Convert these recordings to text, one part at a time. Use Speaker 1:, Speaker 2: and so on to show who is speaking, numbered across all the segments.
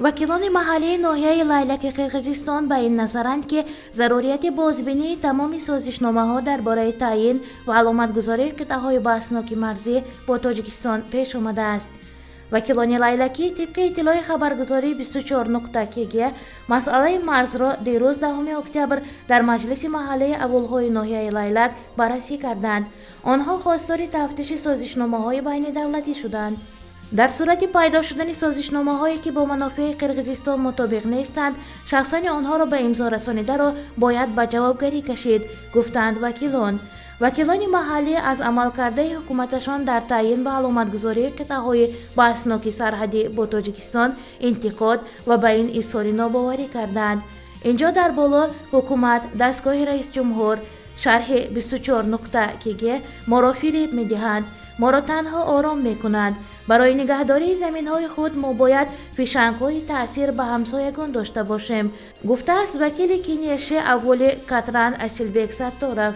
Speaker 1: وکیلان محلی ناحیه لیلک قرقیزستان به این نظرند که ضروریت بازبینی تمام سازشنامه‌ها درباره تعیین و علامتگذاری قطعه‌های بحثناک مرزی با تاجیکستان پیش آمده است. وکیلان لیلکی طبق اطلاع خبرگزاری 24.kg مسئله مرز را دیروز 10 اکتبر در مجلس محلی اولهای ناحیه لیلک بررسی کردند. آنها خواستار تفتیش سازشنامه‌های بین دولتی شدند. در صورت پیدا شدن سازشنامه‌هایی که با منافع قرقیزستان مطابق نیستند، شخصان آنها را به امضا رسانیده را باید به جوابگری کشید، گفتند وکیلان. وکیلان محلی از عملکرد حکومتشان در تعیین و علامتگذاری قطعه‌های بحثناک سرحدی با تاجیکستان انتقاد و به این اظهار ناباوری کردند. اینجا در بالا حکومت دستگاه رئیس جمهور شرح 24.kg ما را فریب می‌دهند، ما را تنها آرام می‌کنند. برای نگهداری زمین‌های خود ما باید فشنگ‌های تأثیر به همسایگان داشته باشیم، گفته است وکیل کنیشه اول کاتران اسیلبک ستارف.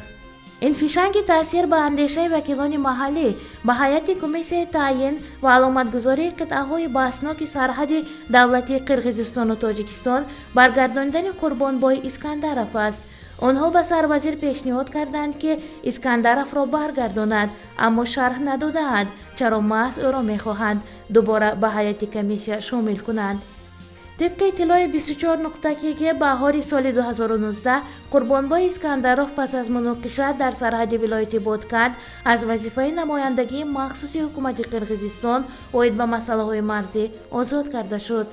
Speaker 1: این فشنگ تأثیر به اندیشه وکیلان محلی به هیئت کمیسیون تعیین و علامتگذاری قطعه‌های بحثناک سرحدی دولتی قرقیزستان و تاجیکستان برگرداندن قربانبای اسکندرف است. آنها به سروزیر پیشنهاد کردند که اسکندرف را برگرداند، اما شرح ندادند چرا محض او را می‌خواهند دوباره به هیئت کمیسیون شامل کنند. طبق اطلاع 24.kg بهار سال 2019 قربانبای اسکندرف پس از مناقشه در سرحد ولایت بادکند از وظیفه نمایندگی مخصوص حکومت قرقیزستان اوید به مسائل مرزی آزاد کرده شد.